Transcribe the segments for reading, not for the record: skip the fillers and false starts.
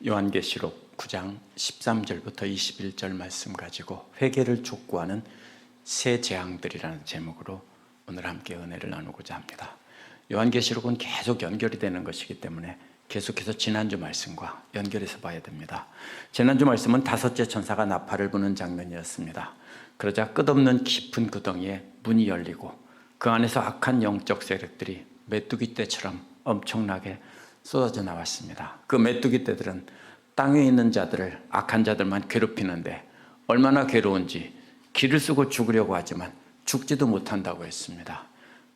요한계시록 9장 13절부터 21절 말씀 가지고 회개를 촉구하는 새 재앙들이라는 제목으로 오늘 함께 은혜를 나누고자 합니다. 요한계시록은 계속 연결이 되는 것이기 때문에 계속해서 지난주 말씀과 연결해서 봐야 됩니다. 지난주 말씀은 다섯째 천사가 나팔을 부는 장면이었습니다. 그러자 끝없는 깊은 구덩이에 문이 열리고 그 안에서 악한 영적 세력들이 메뚜기 떼처럼 엄청나게 쏟아져 나왔습니다. 그 메뚜기 떼들은 땅에 있는 자들을, 악한 자들만 괴롭히는데 얼마나 괴로운지 기를 쓰고 죽으려고 하지만 죽지도 못한다고 했습니다.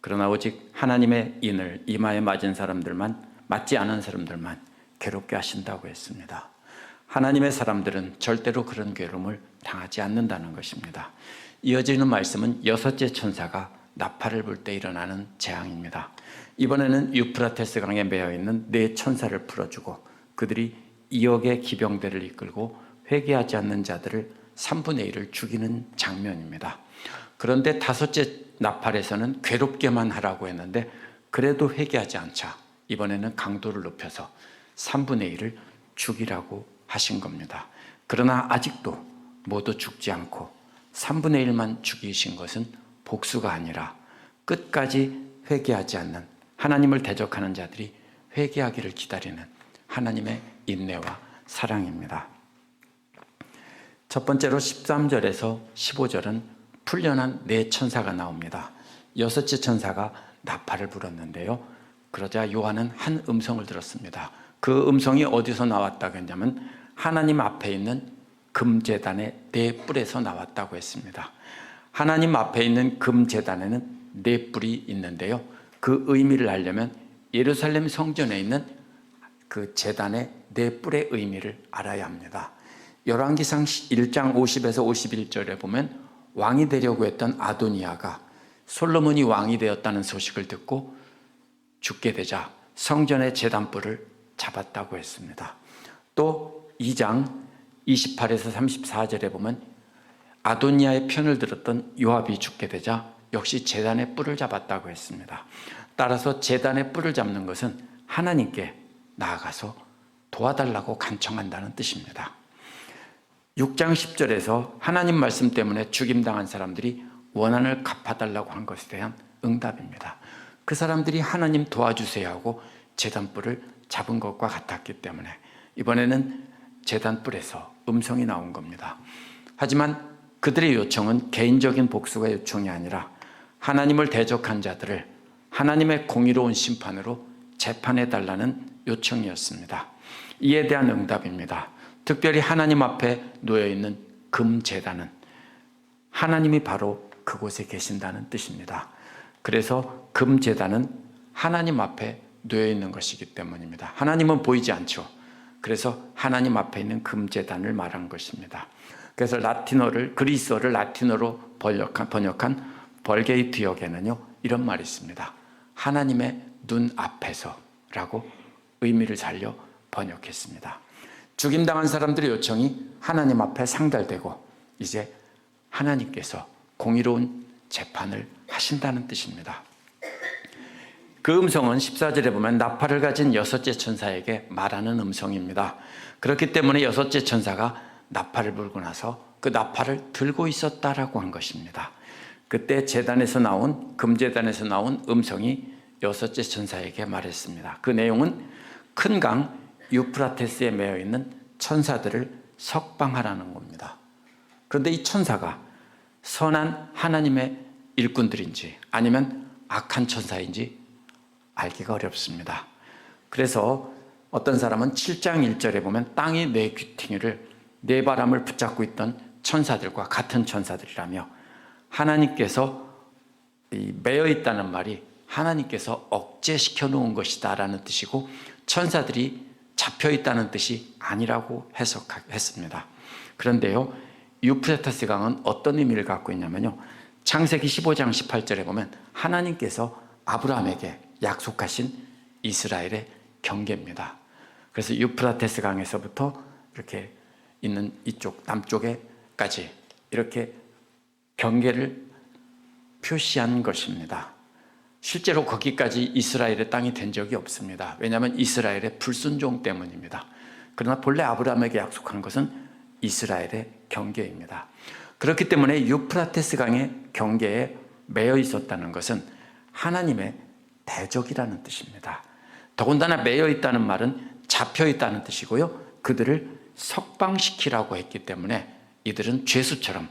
그러나 오직 하나님의 인을 이마에 맞은 사람들만, 맞지 않은 사람들만 괴롭게 하신다고 했습니다. 하나님의 사람들은 절대로 그런 괴로움을 당하지 않는다는 것입니다. 이어지는 말씀은 여섯째 천사가 나팔을 불 때 일어나는 재앙입니다. 이번에는 유프라테스 강에 매여 있는 네 천사를 풀어주고 그들이 2억의 기병대를 이끌고 회개하지 않는 자들을 3분의 1을 죽이는 장면입니다. 그런데 다섯째 나팔에서는 괴롭게만 하라고 했는데 그래도 회개하지 않자 이번에는 강도를 높여서 3분의 1을 죽이라고 하신 겁니다. 그러나 아직도 모두 죽지 않고 3분의 1만 죽이신 것은 복수가 아니라 끝까지 회개하지 않는, 하나님을 대적하는 자들이 회개하기를 기다리는 하나님의 인내와 사랑입니다. 첫 번째로 13절에서 15절은 풀려난 네 천사가 나옵니다. 여섯째 천사가 나팔을 불었는데요. 그러자 요한은 한 음성을 들었습니다. 그 음성이 어디서 나왔다고 했냐면 하나님 앞에 있는 금제단의 네 뿔에서 나왔다고 했습니다. 하나님 앞에 있는 금제단에는 네 뿔이 있는데요. 그 의미를 알려면 예루살렘 성전에 있는 그 제단의 네 뿔의 의미를 알아야 합니다. 열왕기상 1장 50에서 51절에 보면 왕이 되려고 했던 아도니아가 솔로몬이 왕이 되었다는 소식을 듣고 죽게 되자 성전의 제단뿔을 잡았다고 했습니다. 또 2장 28에서 34절에 보면 아도니아의 편을 들었던 요압이 죽게 되자 역시 제단의 뿔을 잡았다고 했습니다. 따라서 제단의 뿔을 잡는 것은 하나님께 나아가서 도와달라고 간청한다는 뜻입니다. 6장 10절에서 하나님 말씀 때문에 죽임당한 사람들이 원한을 갚아달라고 한 것에 대한 응답입니다. 그 사람들이 하나님 도와주세요 하고 제단뿔을 잡은 것과 같았기 때문에 이번에는 제단뿔에서 음성이 나온 겁니다. 하지만 그들의 요청은 개인적인 복수가 요청이 아니라 하나님을 대적한 자들을 하나님의 공의로운 심판으로 재판해달라는 요청이었습니다. 이에 대한 응답입니다. 특별히 하나님 앞에 놓여있는 금제단은 하나님이 바로 그곳에 계신다는 뜻입니다. 그래서 금제단은 하나님 앞에 놓여있는 것이기 때문입니다. 하나님은 보이지 않죠. 그래서 하나님 앞에 있는 금제단을 말한 것입니다. 그래서 그리스어를 라틴어로 번역한 벌게이트역에는요 이런 말이 있습니다. 하나님의 눈 앞에서 라고 의미를 살려 번역했습니다. 죽임당한 사람들의 요청이 하나님 앞에 상달되고 이제 하나님께서 공의로운 재판을 하신다는 뜻입니다. 그 음성은 14절에 보면 나팔을 가진 여섯째 천사에게 말하는 음성입니다. 그렇기 때문에 여섯째 천사가 나팔을 불고 나서 그 나팔을 들고 있었다라고 한 것입니다. 그때 금제단에서 나온 음성이 여섯째 천사에게 말했습니다. 그 내용은 큰 강 유프라테스에 매여 있는 천사들을 석방하라는 겁니다. 그런데 이 천사가 선한 하나님의 일꾼들인지 아니면 악한 천사인지 알기가 어렵습니다. 그래서 어떤 사람은 7장 1절에 보면 땅이 내 귀퉁이를 내 바람을 붙잡고 있던 천사들과 같은 천사들이라며 하나님께서 매여 있다는 말이 하나님께서 억제시켜 놓은 것이다 라는 뜻이고 천사들이 잡혀 있다는 뜻이 아니라고 해석했습니다. 그런데요 유프라테스 강은 어떤 의미를 갖고 있냐면요 창세기 15장 18절에 보면 하나님께서 아브라함에게 약속하신 이스라엘의 경계입니다. 그래서 유프라테스 강에서부터 이렇게 있는 이쪽 남쪽에까지 이렇게 경계를 표시한 것입니다. 실제로 거기까지 이스라엘의 땅이 된 적이 없습니다. 왜냐하면 이스라엘의 불순종 때문입니다. 그러나 본래 아브라함에게 약속한 것은 이스라엘의 경계입니다. 그렇기 때문에 유프라테스 강의 경계에 매여 있었다는 것은 하나님의 대적이라는 뜻입니다. 더군다나 매여 있다는 말은 잡혀 있다는 뜻이고요. 그들을 석방시키라고 했기 때문에 이들은 죄수처럼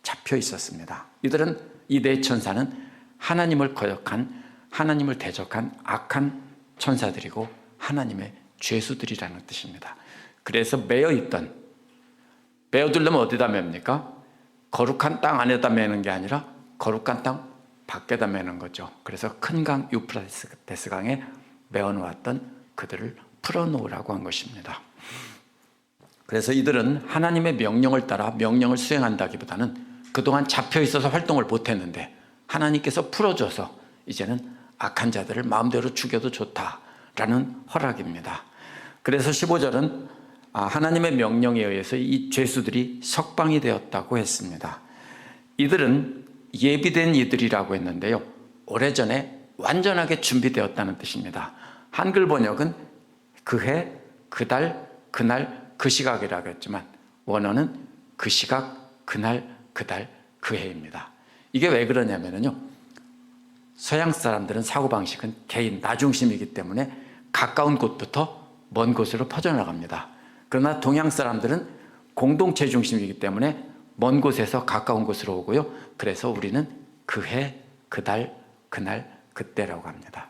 잡혀 있었습니다. 이들은, 이 네 천사는 하나님을 거역한, 하나님을 대적한 악한 천사들이고 하나님의 죄수들이라는 뜻입니다. 그래서 매어들려면 어디다 맵니까? 거룩한 땅 안에다 매는 게 아니라 거룩한 땅 밖에다 매는 거죠. 그래서 큰 강 유프라테스 강에 매어놓았던 그들을 풀어놓으라고 한 것입니다. 그래서 이들은 하나님의 명령을 따라 명령을 수행한다기보다는 그동안 잡혀 있어서 활동을 못했는데 하나님께서 풀어줘서 이제는 악한 자들을 마음대로 죽여도 좋다라는 허락입니다. 그래서 15절은 하나님의 명령에 의해서 이 죄수들이 석방이 되었다고 했습니다. 이들은 예비된 이들이라고 했는데요, 오래전에 완전하게 준비되었다는 뜻입니다. 한글 번역은 그해, 그달, 그날, 그 시각이라고 했지만 원어는 그 시각, 그날, 그달, 그해입니다. 이게 왜 그러냐면요, 서양 사람들은 사고방식은 개인, 나 중심이기 때문에 가까운 곳부터 먼 곳으로 퍼져나갑니다. 그러나 동양 사람들은 공동체 중심이기 때문에 먼 곳에서 가까운 곳으로 오고요. 그래서 우리는 그해, 그달, 그날, 그때라고 합니다.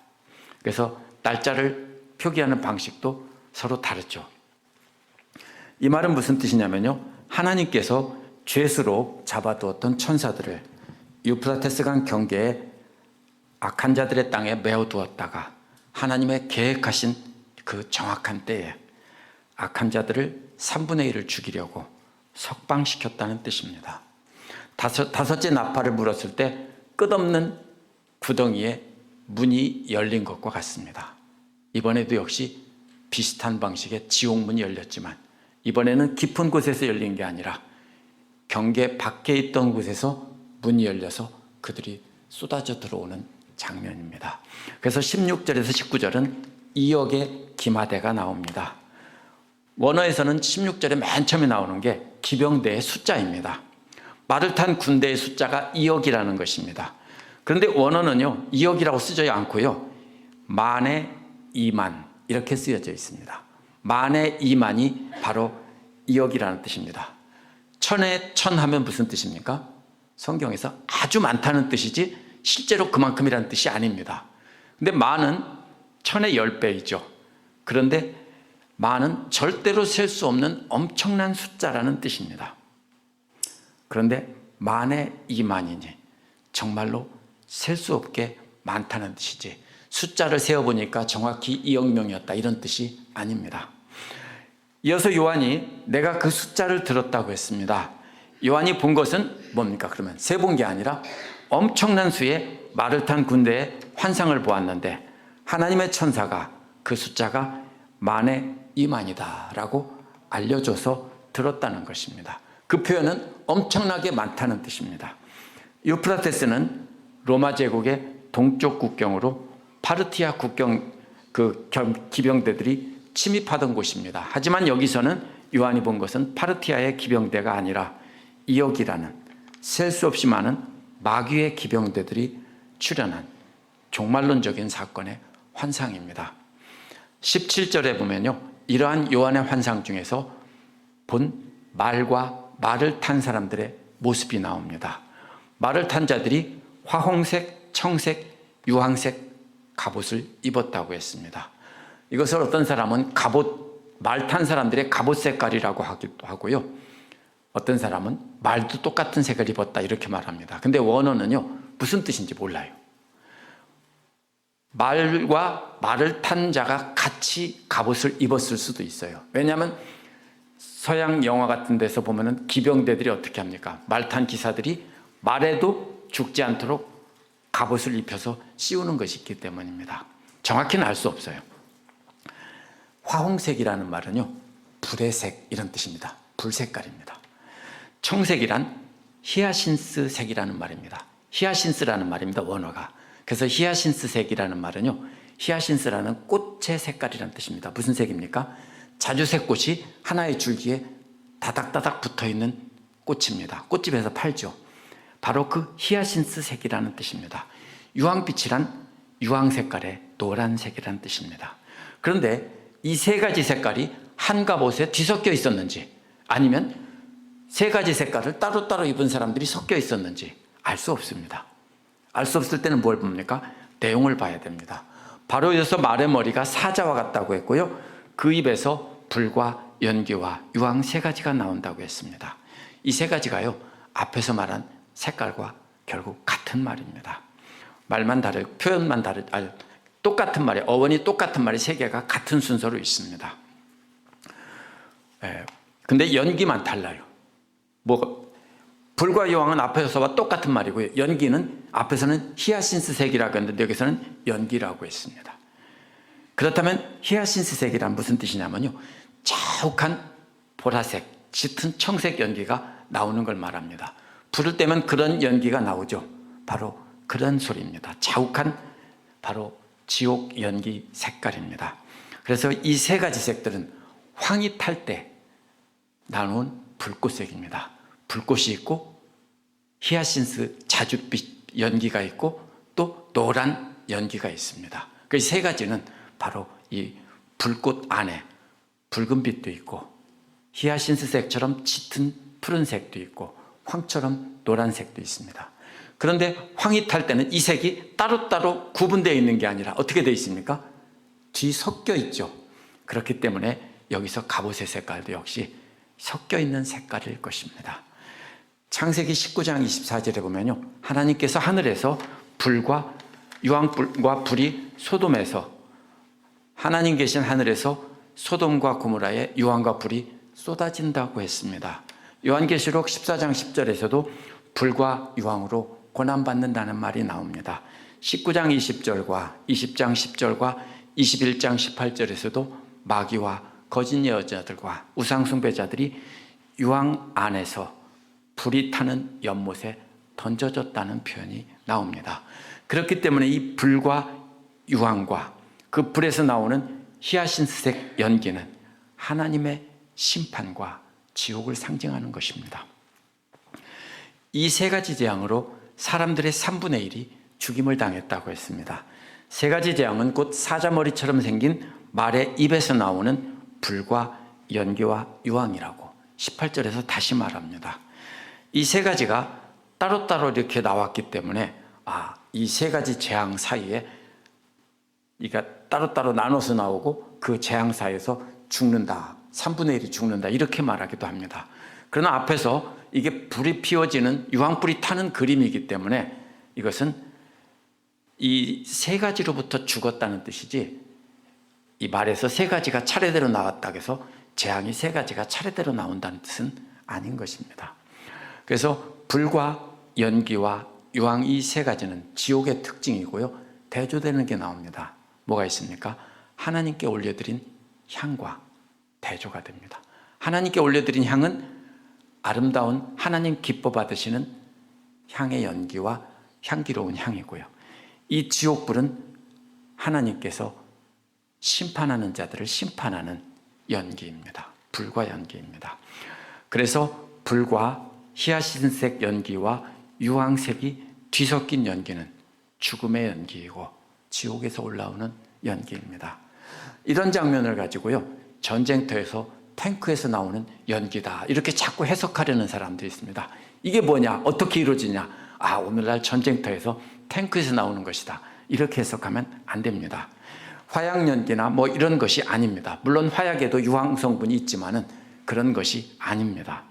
그래서 날짜를 표기하는 방식도 서로 다르죠. 이 말은 무슨 뜻이냐면요, 하나님께서 죄수로 잡아두었던 천사들을 유프라테스 강 경계에 악한 자들의 땅에 메어두었다가 하나님의 계획하신 그 정확한 때에 악한 자들을 3분의 1을 죽이려고 석방시켰다는 뜻입니다. 다섯째 나팔을 불었을 때 끝없는 구덩이에 문이 열린 것과 같습니다. 이번에도 역시 비슷한 방식의 지옥문이 열렸지만 이번에는 깊은 곳에서 열린 게 아니라 경계 밖에 있던 곳에서 문이 열려서 그들이 쏟아져 들어오는 장면입니다. 그래서 16절에서 19절은 2억의 기마대가 나옵니다. 원어에서는 16절에 맨 처음에 나오는 게 기병대의 숫자입니다. 말을 탄 군대의 숫자가 2억이라는 것입니다. 그런데 원어는요, 2억이라고 쓰지 않고요, 만에 2만 이렇게 쓰여져 있습니다. 만에 2만이 바로 2억이라는 뜻입니다. 천에 천 하면 무슨 뜻입니까? 성경에서 아주 많다는 뜻이지 실제로 그만큼이라는 뜻이 아닙니다. 근데 만은 천의 10배이죠. 그런데 만은 절대로 셀 수 없는 엄청난 숫자라는 뜻입니다. 그런데 만에 2만이니 정말로 셀 수 없게 많다는 뜻이지 숫자를 세어보니까 정확히 2억 명이었다 이런 뜻이 아닙니다. 이어서 요한이 내가 그 숫자를 들었다고 했습니다. 요한이 본 것은 뭡니까? 그러면 세본 게 아니라 엄청난 수의 말을 탄 군대의 환상을 보았는데 하나님의 천사가 그 숫자가 만에 2만이다 라고 알려줘서 들었다는 것입니다. 그 표현은 엄청나게 많다는 뜻입니다. 유프라테스는 로마 제국의 동쪽 국경으로 파르티아 국경 그 기병대들이 침입하던 곳입니다. 하지만 여기서는 요한이 본 것은 파르티아의 기병대가 아니라 이역이라는 셀 수 없이 많은 마귀의 기병대들이 출현한 종말론적인 사건의 환상입니다. 17절에 보면요, 이러한 요한의 환상 중에서 본 말과 말을 탄 사람들의 모습이 나옵니다. 말을 탄 자들이 화홍색, 청색, 유황색 갑옷을 입었다고 했습니다. 이것을 어떤 사람은 말 탄 사람들의 갑옷 색깔이라고 하기도 하고요, 어떤 사람은 말도 똑같은 색을 입었다 이렇게 말합니다. 근데 원어는요, 무슨 뜻인지 몰라요. 말과 말을 탄 자가 같이 갑옷을 입었을 수도 있어요. 왜냐하면 서양 영화 같은 데서 보면은 기병대들이 어떻게 합니까? 말 탄 기사들이 말에도 죽지 않도록 갑옷을 입혀서 씌우는 것이 있기 때문입니다. 정확히는 알 수 없어요. 화홍색이라는 말은요, 불의 색 이런 뜻입니다. 불 색깔입니다. 청색이란 히아신스 색이라는 말입니다. 히아신스라는 말입니다, 원어가. 그래서 히아신스 색이라는 말은요, 히아신스라는 꽃의 색깔이라는 뜻입니다. 무슨 색입니까? 자주색 꽃이 하나의 줄기에 다닥다닥 붙어있는 꽃입니다. 꽃집에서 팔죠. 바로 그 히아신스 색이라는 뜻입니다. 유황빛이란 유황 색깔의 노란색이라는 뜻입니다. 그런데 이 세 가지 색깔이 한 갑옷에 뒤섞여 있었는지, 아니면 세 가지 색깔을 따로따로 입은 사람들이 섞여 있었는지 알 수 없습니다. 알 수 없을 때는 뭘 봅니까? 내용을 봐야 됩니다. 바로 이어서 말의 머리가 사자와 같다고 했고요, 그 입에서 불과 연기와 유황 세 가지가 나온다고 했습니다. 이 세 가지가요, 앞에서 말한 색깔과 결국 같은 말입니다. 말만 다르고 표현만 똑같은 말이, 어원이 똑같은 말이 세 개가 같은 순서로 있습니다. 근데 연기만 달라요. 불과 유황은 앞에서와 똑같은 말이고요, 연기는 앞에서는 히아신스 색이라고 했는데 여기서는 연기라고 했습니다. 그렇다면 히아신스 색이란 무슨 뜻이냐면요, 자욱한 보라색, 짙은 청색 연기가 나오는 걸 말합니다. 불을 떼면 그런 연기가 나오죠. 바로 그런 소리입니다. 자욱한 바로 지옥 연기 색깔입니다. 그래서 이 세 가지 색들은 황이 탈 때 나온 불꽃색입니다. 불꽃이 있고 히아신스 자줏빛 연기가 있고 또 노란 연기가 있습니다. 그 세 가지는 바로 이 불꽃 안에 붉은빛도 있고 히아신스색처럼 짙은 푸른색도 있고 황처럼 노란색도 있습니다. 그런데 황이 탈 때는 이 색이 따로따로 구분되어 있는 게 아니라 어떻게 되어 있습니까? 뒤섞여 있죠. 그렇기 때문에 여기서 갑옷의 색깔도 역시 섞여 있는 색깔일 것입니다. 창세기 19장 24절에 보면요, 하나님께서 하늘에서 불과 유황불과 불이 소돔에서, 하나님 계신 하늘에서 소돔과 고모라에 유황과 불이 쏟아진다고 했습니다. 요한계시록 14장 10절에서도 불과 유황으로 고난받는다는 말이 나옵니다. 19장 20절과 20장 10절과 21장 18절에서도 마귀와 거짓 여자들과 우상숭배자들이 유황 안에서 불이 타는 연못에 던져졌다는 표현이 나옵니다. 그렇기 때문에 이 불과 유황과 그 불에서 나오는 히아신스색 연기는 하나님의 심판과 지옥을 상징하는 것입니다. 이 세 가지 재앙으로 사람들의 3분의 1이 죽임을 당했다고 했습니다. 세 가지 재앙은 곧 사자머리처럼 생긴 말의 입에서 나오는 불과 연기와 유황이라고 18절에서 다시 말합니다. 이 세 가지가 따로따로 이렇게 나왔기 때문에 이 세 가지 재앙 사이에 이가 따로따로 나눠서 나오고 그 재앙 사이에서 죽는다, 3분의 1이 죽는다, 이렇게 말하기도 합니다. 그러나 앞에서 이게 불이 피워지는, 유황불이 타는 그림이기 때문에 이것은 이 세 가지로부터 죽었다는 뜻이지, 이 말에서 세 가지가 차례대로 나왔다고 해서 재앙이 세 가지가 차례대로 나온다는 뜻은 아닌 것입니다. 그래서 불과 연기와 유황 이 세 가지는 지옥의 특징이고요, 대조되는 게 나옵니다. 뭐가 있습니까? 하나님께 올려드린 향과 대조가 됩니다. 하나님께 올려드린 향은 아름다운 하나님 기뻐 받으시는 향의 연기와 향기로운 향이고요, 이 지옥불은 하나님께서 심판하는 자들을 심판하는 연기입니다. 불과 연기입니다. 그래서 불과 히아신색 연기와 유황색이 뒤섞인 연기는 죽음의 연기이고 지옥에서 올라오는 연기입니다. 이런 장면을 가지고요, 전쟁터에서 탱크에서 나오는 연기다, 이렇게 자꾸 해석하려는 사람들이 있습니다. 이게 뭐냐, 어떻게 이루어지냐, 오늘날 전쟁터에서 탱크에서 나오는 것이다, 이렇게 해석하면 안 됩니다. 화약연기나 이런 것이 아닙니다. 물론 화약에도 유황 성분이 있지만은 그런 것이 아닙니다.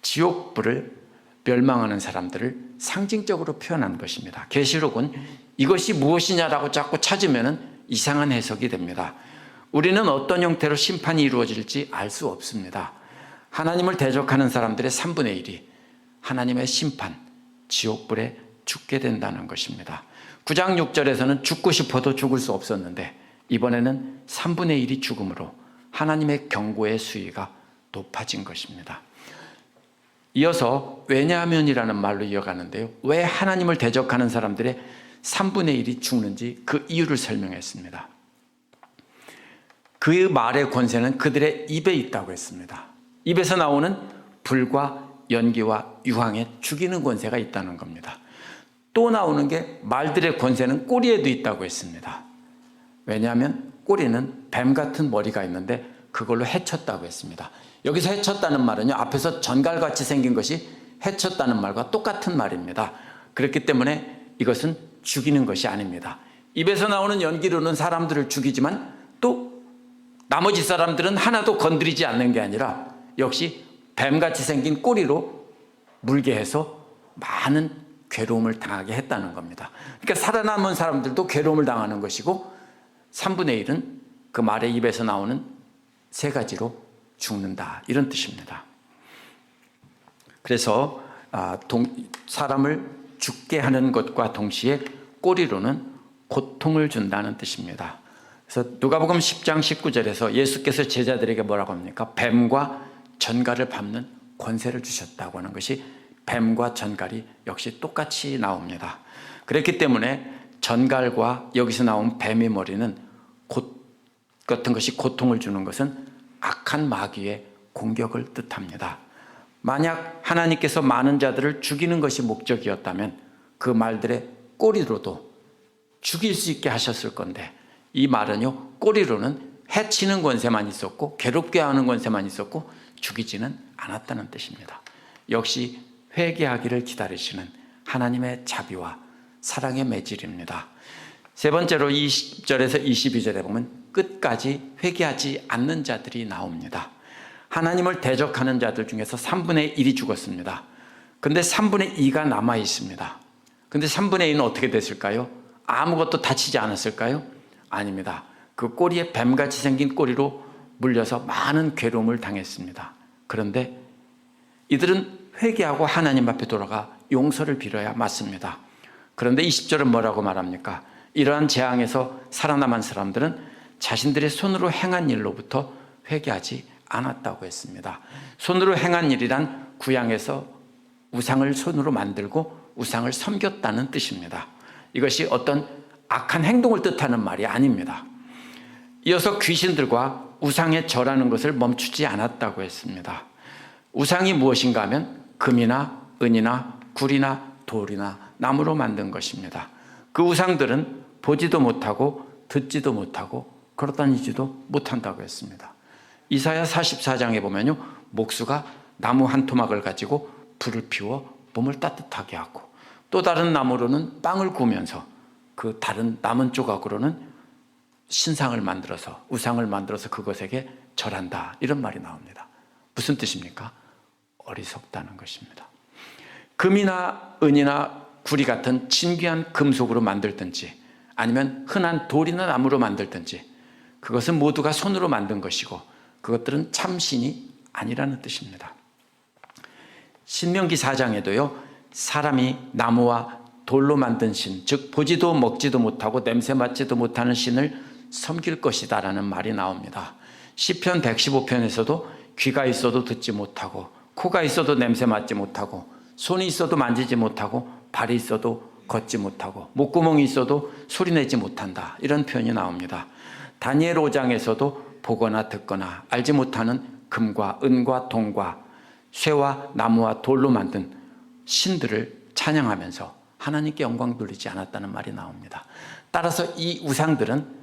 지옥불을 멸망하는 사람들을 상징적으로 표현한 것입니다. 계시록은 이것이 무엇이냐라고 자꾸 찾으면 이상한 해석이 됩니다. 우리는 어떤 형태로 심판이 이루어질지 알 수 없습니다. 하나님을 대적하는 사람들의 3분의 1이 하나님의 심판, 지옥불에 죽게 된다는 것입니다. 9장 6절에서는 죽고 싶어도 죽을 수 없었는데 이번에는 3분의 1이 죽음으로 하나님의 경고의 수위가 높아진 것입니다. 이어서 왜냐하면이라는 말로 이어가는데요, 왜 하나님을 대적하는 사람들의 3분의 1이 죽는지 그 이유를 설명했습니다. 그 말의 권세는 그들의 입에 있다고 했습니다. 입에서 나오는 불과 연기와 유황에 죽이는 권세가 있다는 겁니다. 또 나오는 게 말들의 권세는 꼬리에도 있다고 했습니다. 왜냐하면 꼬리는 뱀 같은 머리가 있는데 그걸로 해쳤다고 했습니다. 여기서 해쳤다는 말은요, 앞에서 전갈같이 생긴 것이 해쳤다는 말과 똑같은 말입니다. 그렇기 때문에 이것은 죽이는 것이 아닙니다. 입에서 나오는 연기로는 사람들을 죽이지만 또 나머지 사람들은 하나도 건드리지 않는 게 아니라 역시 뱀같이 생긴 꼬리로 물게 해서 많은 괴로움을 당하게 했다는 겁니다. 그러니까 살아남은 사람들도 괴로움을 당하는 것이고 3분의 1은 그 말의 입에서 나오는 3가지로 죽는다, 이런 뜻입니다. 그래서 사람을 죽게 하는 것과 동시에 꼬리로는 고통을 준다는 뜻입니다. 그래서 누가복음 10장 19절에서 예수께서 제자들에게 뭐라고 합니까? 뱀과 전갈을 밟는 권세를 주셨다고 하는 것이 뱀과 전갈이 역시 똑같이 나옵니다. 그렇기 때문에 전갈과 여기서 나온 뱀의 머리는 같은 것이 고통을 주는 것은 악한 마귀의 공격을 뜻합니다. 만약 하나님께서 많은 자들을 죽이는 것이 목적이었다면 그 말들의 꼬리로도 죽일 수 있게 하셨을 건데, 이 말은요, 꼬리로는 해치는 권세만 있었고 괴롭게 하는 권세만 있었고 죽이지는 않았다는 뜻입니다. 역시 회개하기를 기다리시는 하나님의 자비와 사랑의 매질입니다. 세 번째로 20절에서 22절에 보면 끝까지 회개하지 않는 자들이 나옵니다. 하나님을 대적하는 자들 중에서 3분의 1이 죽었습니다. 근데 3분의 2가 남아 있습니다. 근데 3분의 2는 어떻게 됐을까요? 아무것도 다치지 않았을까요? 아닙니다. 그 꼬리에 뱀같이 생긴 꼬리로 물려서 많은 괴로움을 당했습니다. 그런데 이들은 회개하고 하나님 앞에 돌아가 용서를 빌어야 맞습니다. 그런데 20절은 뭐라고 말합니까? 이러한 재앙에서 살아남은 사람들은 자신들의 손으로 행한 일로부터 회개하지 않았다고 했습니다. 손으로 행한 일이란 구약에서 우상을 손으로 만들고 우상을 섬겼다는 뜻입니다. 이것이 어떤 악한 행동을 뜻하는 말이 아닙니다. 이어서 귀신들과 우상에 절하는 것을 멈추지 않았다고 했습니다. 우상이 무엇인가 하면 금이나 은이나 굴이나 돌이나 나무로 만든 것입니다. 그 우상들은 보지도 못하고 듣지도 못하고 걸어다니지도 못한다고 했습니다. 이사야 44장에 보면요, 목수가 나무 한 토막을 가지고 불을 피워 몸을 따뜻하게 하고, 또 다른 나무로는 빵을 구우면서 그 다른 남은 조각으로는 신상을 만들어서, 우상을 만들어서 그것에게 절한다, 이런 말이 나옵니다. 무슨 뜻입니까? 어리석다는 것입니다. 금이나 은이나 구리 같은 진귀한 금속으로 만들든지 아니면 흔한 돌이나 나무로 만들든지 그것은 모두가 손으로 만든 것이고 그것들은 참신이 아니라는 뜻입니다. 신명기 4장에도요, 사람이 나무와 돌로 만든 신, 즉 보지도 먹지도 못하고 냄새 맡지도 못하는 신을 섬길 것이다 라는 말이 나옵니다. 시편 115편에서도 귀가 있어도 듣지 못하고 코가 있어도 냄새 맡지 못하고 손이 있어도 만지지 못하고 발이 있어도 걷지 못하고 목구멍이 있어도 소리내지 못한다, 이런 표현이 나옵니다. 다니엘 5장에서도 보거나 듣거나 알지 못하는 금과 은과 동과 쇠와 나무와 돌로 만든 신들을 찬양하면서 하나님께 영광 돌리지 않았다는 말이 나옵니다. 따라서 이 우상들은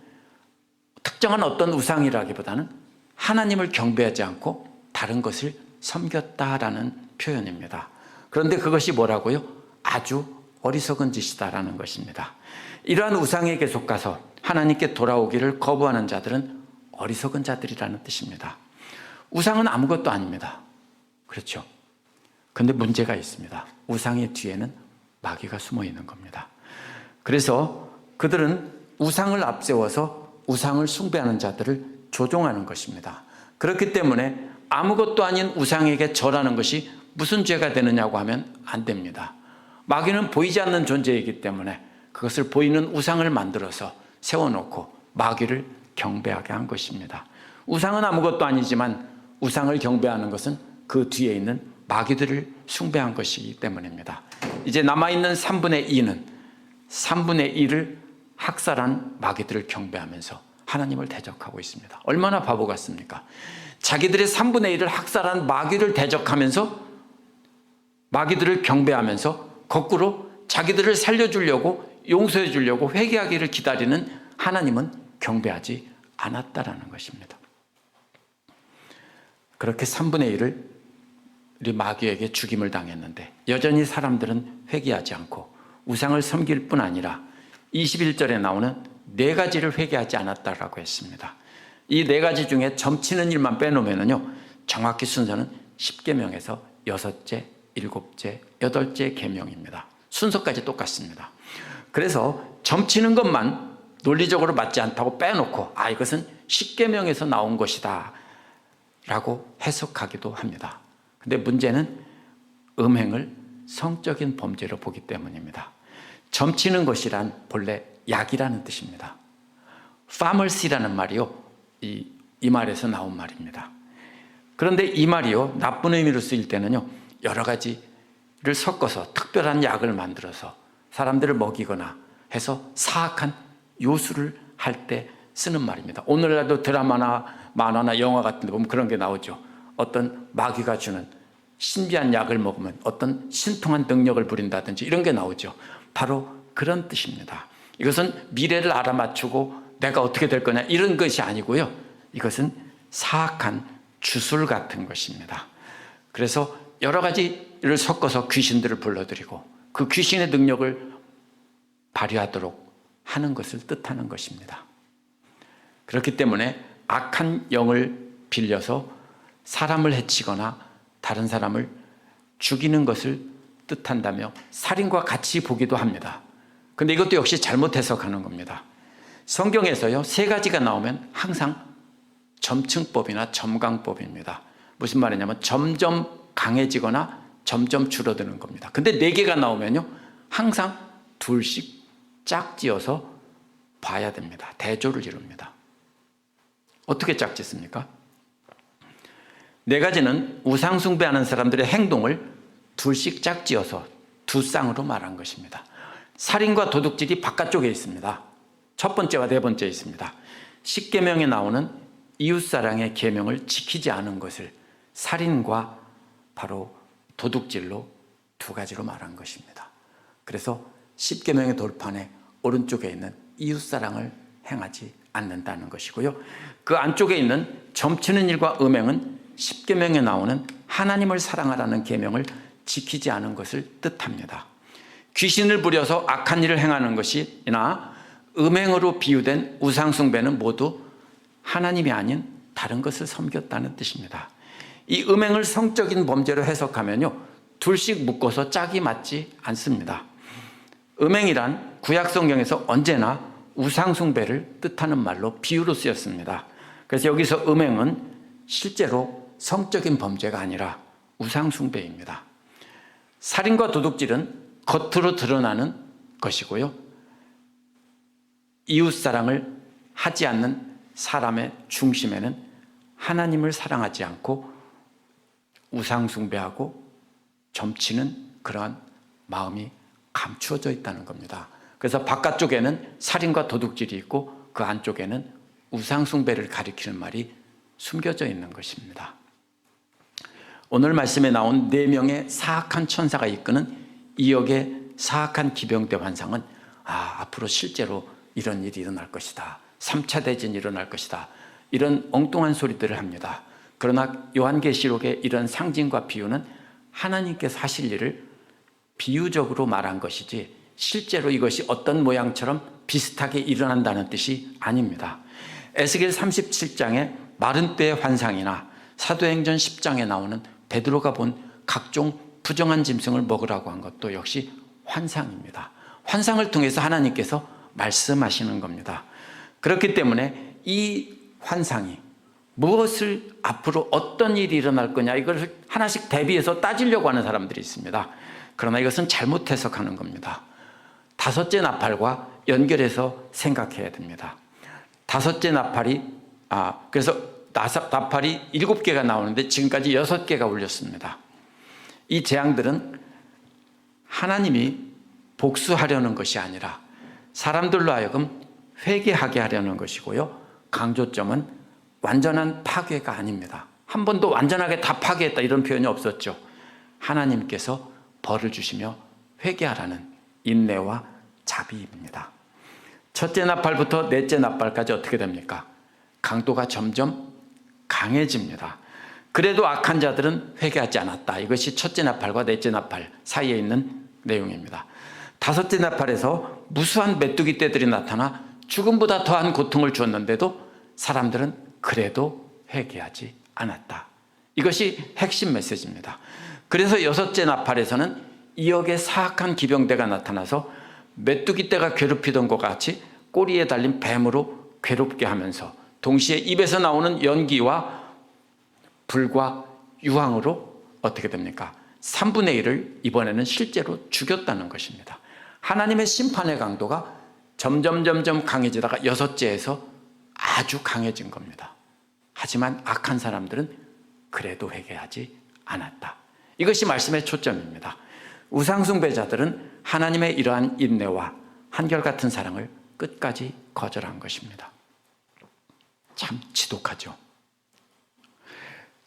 특정한 어떤 우상이라기보다는 하나님을 경배하지 않고 다른 것을 섬겼다라는 표현입니다. 그런데 그것이 뭐라고요? 아주 어리석은 짓이다라는 것입니다. 이러한 우상에게 속가서 하나님께 돌아오기를 거부하는 자들은 어리석은 자들이라는 뜻입니다. 우상은 아무것도 아닙니다. 그렇죠? 근데 문제가 있습니다. 우상의 뒤에는 마귀가 숨어 있는 겁니다. 그래서 그들은 우상을 앞세워서 우상을 숭배하는 자들을 조종하는 것입니다. 그렇기 때문에 아무것도 아닌 우상에게 절하는 것이 무슨 죄가 되느냐고 하면 안 됩니다. 마귀는 보이지 않는 존재이기 때문에 그것을 보이는 우상을 만들어서 세워놓고 마귀를 경배하게 한 것입니다. 우상은 아무것도 아니지만 우상을 경배하는 것은 그 뒤에 있는 마귀들을 숭배한 것이기 때문입니다. 이제 남아있는 3분의 2는 3분의 1을 학살한 마귀들을 경배하면서 하나님을 대적하고 있습니다. 얼마나 바보 같습니까? 자기들의 3분의 1을 학살한 마귀를 대적하면서 마귀들을 경배하면서 거꾸로 자기들을 살려주려고 용서해 주려고 회개하기를 기다리는 하나님은 경배하지 않았다라는 것입니다. 그렇게 3분의 1을 우리 마귀에게 죽임을 당했는데 여전히 사람들은 회개하지 않고 우상을 섬길 뿐 아니라 21절에 나오는 4가지를 회개하지 않았다라고 했습니다. 이 4가지 중에 점치는 일만 빼놓으면요, 정확히 순서는 10계명에서 6째, 7째, 8째 계명입니다. 순서까지 똑같습니다. 그래서 점치는 것만 논리적으로 맞지 않다고 빼놓고 이것은 10계명에서 나온 것이다 라고 해석하기도 합니다. 근데 문제는 음행을 성적인 범죄로 보기 때문입니다. 점치는 것이란 본래 약이라는 뜻입니다. pharmacy라는 말이요, 이 말에서 나온 말입니다. 그런데 이 말이요, 나쁜 의미로 쓰일 때는요, 여러 가지를 섞어서 특별한 약을 만들어서 사람들을 먹이거나 해서 사악한 요술을 할 때 쓰는 말입니다. 오늘날도 드라마나 만화나 영화 같은 데 보면 그런 게 나오죠. 어떤 마귀가 주는 신비한 약을 먹으면 어떤 신통한 능력을 부린다든지 이런 게 나오죠. 바로 그런 뜻입니다. 이것은 미래를 알아맞추고 내가 어떻게 될 거냐 이런 것이 아니고요, 이것은 사악한 주술 같은 것입니다. 그래서 여러 가지를 섞어서 귀신들을 불러들이고 그 귀신의 능력을 발휘하도록 하는 것을 뜻하는 것입니다. 그렇기 때문에 악한 영을 빌려서 사람을 해치거나 다른 사람을 죽이는 것을 뜻한다며 살인과 같이 보기도 합니다. 그런데 이것도 역시 잘못 해석하는 겁니다. 성경에서요, 3가지가 나오면 항상 점층법이나 점강법입니다. 무슨 말이냐면 점점 강해지거나 점점 줄어드는 겁니다. 근데 4개가 나오면요, 항상 둘씩 짝지어서 봐야 됩니다. 대조를 이룹니다. 어떻게 짝짓습니까? 4가지는 우상숭배하는 사람들의 행동을 둘씩 짝지어서 두 쌍으로 말한 것입니다. 살인과 도둑질이 바깥쪽에 있습니다. 첫 번째와 4번째 있습니다. 10계명에 나오는 이웃사랑의 계명을 지키지 않은 것을 살인과 바로 도둑질로 2가지로 말한 것입니다. 그래서 10계명의 돌판에 오른쪽에 있는 이웃사랑을 행하지 않는다는 것이고요, 그 안쪽에 있는 점치는 일과 음행은 10계명에 나오는 하나님을 사랑하라는 계명을 지키지 않은 것을 뜻합니다. 귀신을 부려서 악한 일을 행하는 것이나 음행으로 비유된 우상숭배는 모두 하나님이 아닌 다른 것을 섬겼다는 뜻입니다. 이 음행을 성적인 범죄로 해석하면요, 둘씩 묶어서 짝이 맞지 않습니다. 음행이란 구약 성경에서 언제나 우상숭배를 뜻하는 말로 비유로 쓰였습니다. 그래서 여기서 음행은 실제로 성적인 범죄가 아니라 우상숭배입니다. 살인과 도둑질은 겉으로 드러나는 것이고요, 이웃사랑을 하지 않는 사람의 중심에는 하나님을 사랑하지 않고 우상숭배하고 점치는 그러한 마음이 감추어져 있다는 겁니다. 그래서 바깥쪽에는 살인과 도둑질이 있고 그 안쪽에는 우상숭배를 가리키는 말이 숨겨져 있는 것입니다. 오늘 말씀에 나온 4명의 사악한 천사가 이끄는 2역의 사악한 기병대 환상은 앞으로 실제로 이런 일이 일어날 것이다, 3차 대전이 일어날 것이다, 이런 엉뚱한 소리들을 합니다. 그러나 요한계시록의 이런 상징과 비유는 하나님께서 하실 일을 비유적으로 말한 것이지 실제로 이것이 어떤 모양처럼 비슷하게 일어난다는 뜻이 아닙니다. 에스겔 37장의 마른 뼈의 환상이나 사도행전 10장에 나오는 베드로가 본 각종 부정한 짐승을 먹으라고 한 것도 역시 환상입니다. 환상을 통해서 하나님께서 말씀하시는 겁니다. 그렇기 때문에 이 환상이 무엇을 앞으로 어떤 일이 일어날 거냐, 이걸 하나씩 대비해서 따지려고 하는 사람들이 있습니다. 그러나 이것은 잘못 해석하는 겁니다. 5째 나팔과 연결해서 생각해야 됩니다. 5째 나팔이 그래서 나팔이 7개가 나오는데 지금까지 6개가 울렸습니다. 이 재앙들은 하나님이 복수하려는 것이 아니라 사람들로 하여금 회개하게 하려는 것이고요, 강조점은 완전한 파괴가 아닙니다. 한 번도 완전하게 다 파괴했다 이런 표현이 없었죠. 하나님께서 벌을 주시며 회개하라는 인내와 자비입니다. 첫째 나팔부터 넷째 나팔까지 어떻게 됩니까? 강도가 점점 강해집니다. 그래도 악한 자들은 회개하지 않았다. 이것이 첫째 나팔과 넷째 나팔 사이에 있는 내용입니다. 다섯째 나팔에서 무수한 메뚜기 떼들이 나타나 죽음보다 더한 고통을 주었는데도 사람들은 그래도 회개하지 않았다. 이것이 핵심 메시지입니다. 그래서 여섯째 나팔에서는 2억의 사악한 기병대가 나타나서 메뚜기 떼가 괴롭히던 것 같이 꼬리에 달린 뱀으로 괴롭게 하면서 동시에 입에서 나오는 연기와 불과 유황으로 어떻게 됩니까? 3분의 1을 이번에는 실제로 죽였다는 것입니다. 하나님의 심판의 강도가 점점 강해지다가 여섯째에서 아주 강해진 겁니다. 하지만 악한 사람들은 그래도 회개하지 않았다. 이것이 말씀의 초점입니다. 우상숭배자들은 하나님의 이러한 인내와 한결같은 사랑을 끝까지 거절한 것입니다. 참 지독하죠.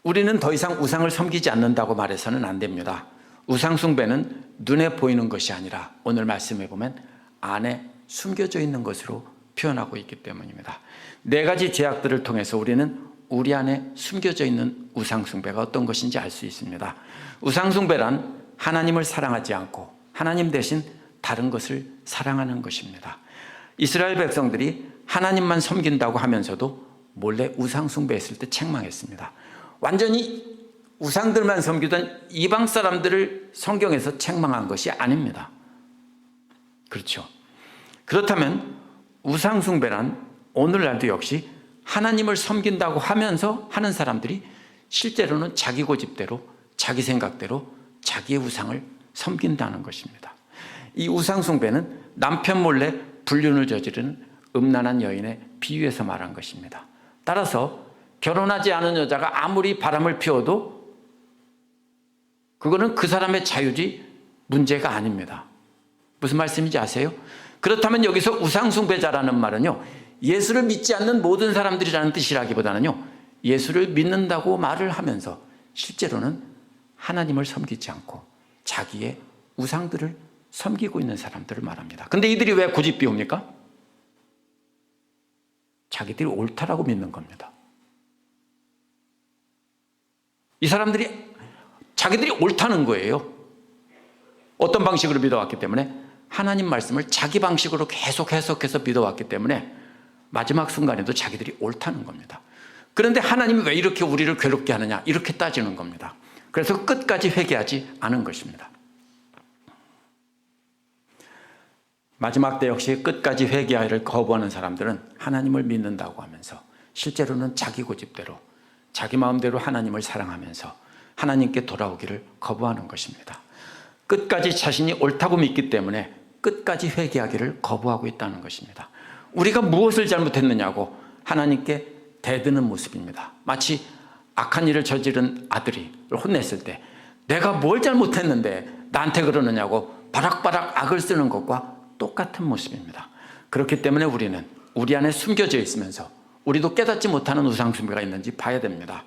우리는 더 이상 우상을 섬기지 않는다고 말해서는 안 됩니다. 우상숭배는 눈에 보이는 것이 아니라 오늘 말씀해 보면 안에 숨겨져 있는 것으로 표현하고 있기 때문입니다. 네 가지 죄악들을 통해서 우리는 우리 안에 숨겨져 있는 우상숭배가 어떤 것인지 알 수 있습니다. 우상숭배란 하나님을 사랑하지 않고 하나님 대신 다른 것을 사랑하는 것입니다. 이스라엘 백성들이 하나님만 섬긴다고 하면서도 몰래 우상숭배했을 때 책망했습니다. 완전히 우상들만 섬기던 이방 사람들을 성경에서 책망한 것이 아닙니다. 그렇죠. 그렇다면 우상숭배란 오늘날도 역시 하나님을 섬긴다고 하면서 하는 사람들이 실제로는 자기 고집대로 자기 생각대로 자기의 우상을 섬긴다는 것입니다. 이 우상숭배는 남편 몰래 불륜을 저지르는 음란한 여인의 비유에서 말한 것입니다. 따라서 결혼하지 않은 여자가 아무리 바람을 피워도 그거는 그 사람의 자유지 문제가 아닙니다. 무슨 말씀인지 아세요? 그렇다면 여기서 우상숭배자라는 말은요, 예수를 믿지 않는 모든 사람들이라는 뜻이라기보다는요, 예수를 믿는다고 말을 하면서 실제로는 하나님을 섬기지 않고 자기의 우상들을 섬기고 있는 사람들을 말합니다. 근데 이들이 왜 고집 비웁니까? 자기들이 옳다라고 믿는 겁니다. 이 사람들이 자기들이 옳다는 거예요. 어떤 방식으로 믿어왔기 때문에 하나님 말씀을 자기 방식으로 계속 해석해서 믿어왔기 때문에 마지막 순간에도 자기들이 옳다는 겁니다. 그런데 하나님이 왜 이렇게 우리를 괴롭게 하느냐 이렇게 따지는 겁니다. 그래서 끝까지 회개하지 않은 것입니다. 마지막 때 역시 끝까지 회개하기를 거부하는 사람들은 하나님을 믿는다고 하면서 실제로는 자기 고집대로 자기 마음대로 하나님을 사랑하면서 하나님께 돌아오기를 거부하는 것입니다. 끝까지 자신이 옳다고 믿기 때문에 끝까지 회개하기를 거부하고 있다는 것입니다. 우리가 무엇을 잘못했느냐고 하나님께 대드는 모습입니다. 마치 악한 일을 저지른 아들이 혼냈을 때 내가 뭘 잘못했는데 나한테 그러느냐고 바락바락 악을 쓰는 것과 똑같은 모습입니다. 그렇기 때문에 우리는 우리 안에 숨겨져 있으면서 우리도 깨닫지 못하는 우상숭배가 있는지 봐야 됩니다.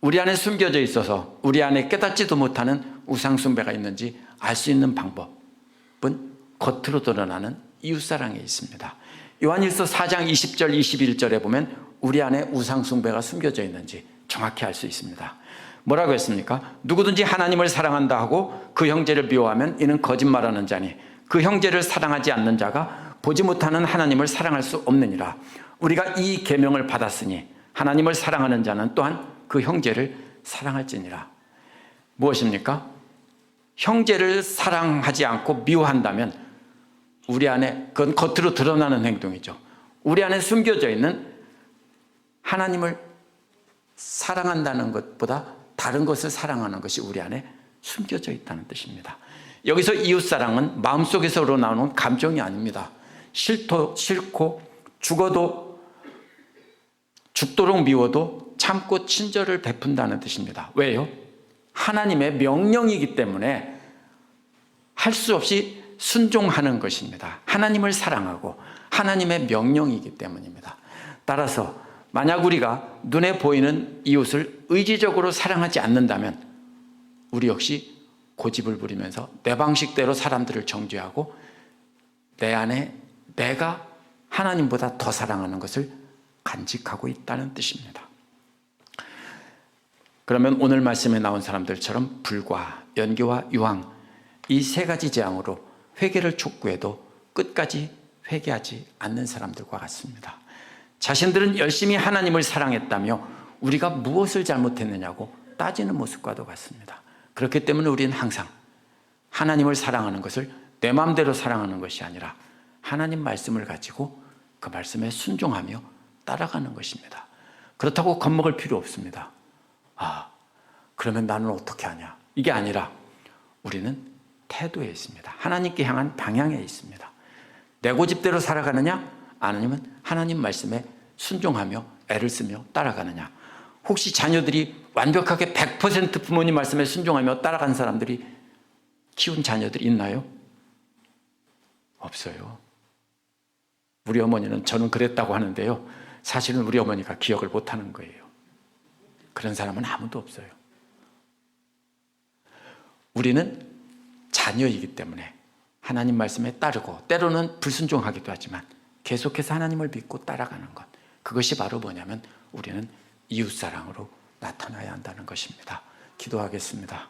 우리 안에 숨겨져 있어서 우리 안에 깨닫지도 못하는 우상숭배가 있는지 알 수 있는 방법은 겉으로 드러나는 이웃사랑에 있습니다. 요한일서 4장 20절 21절에 보면 우리 안에 우상숭배가 숨겨져 있는지 정확히 알 수 있습니다. 뭐라고 했습니까? 누구든지 하나님을 사랑한다 하고 그 형제를 미워하면 이는 거짓말하는 자니 그 형제를 사랑하지 않는 자가 보지 못하는 하나님을 사랑할 수 없느니라. 우리가 이 계명을 받았으니 하나님을 사랑하는 자는 또한 그 형제를 사랑할지니라. 무엇입니까? 형제를 사랑하지 않고 미워한다면 우리 안에 그건 겉으로 드러나는 행동이죠. 우리 안에 숨겨져 있는 하나님을 사랑한다는 것보다 다른 것을 사랑하는 것이 우리 안에 숨겨져 있다는 뜻입니다. 여기서 이웃사랑은 마음속에서 우러나오는 감정이 아닙니다. 싫고 죽도록 미워도 참고 친절을 베푼다는 뜻입니다. 왜요? 하나님의 명령이기 때문에 할 수 없이 순종하는 것입니다. 하나님을 사랑하고 하나님의 명령이기 때문입니다. 따라서 만약 우리가 눈에 보이는 이웃을 의지적으로 사랑하지 않는다면 우리 역시 고집을 부리면서 내 방식대로 사람들을 정죄하고 내 안에 내가 하나님보다 더 사랑하는 것을 간직하고 있다는 뜻입니다. 그러면 오늘 말씀에 나온 사람들처럼 불과, 연기와 유황, 이 세 가지 재앙으로 회개를 촉구해도 끝까지 회개하지 않는 사람들과 같습니다. 자신들은 열심히 하나님을 사랑했다며 우리가 무엇을 잘못했느냐고 따지는 모습과도 같습니다. 그렇기 때문에 우리는 항상 하나님을 사랑하는 것을 내 마음대로 사랑하는 것이 아니라 하나님 말씀을 가지고 그 말씀에 순종하며 따라가는 것입니다. 그렇다고 겁먹을 필요 없습니다. 그러면 나는 어떻게 하냐? 이게 아니라 우리는 태도에 있습니다. 하나님께 향한 방향에 있습니다. 내 고집대로 살아가느냐? 아니면 하나님 말씀에 순종하며 애를 쓰며 따라가느냐? 혹시 자녀들이 완벽하게 100% 부모님 말씀에 순종하며 따라간 사람들이 키운 자녀들이 있나요? 없어요. 우리 어머니는 저는 그랬다고 하는데요. 사실은 우리 어머니가 기억을 못하는 거예요. 그런 사람은 아무도 없어요. 우리는 자녀이기 때문에 하나님 말씀에 따르고 때로는 불순종하기도 하지만 계속해서 하나님을 믿고 따라가는 것, 그것이 바로 뭐냐면 우리는 이웃사랑으로 나타나야 한다는 것입니다. 기도하겠습니다.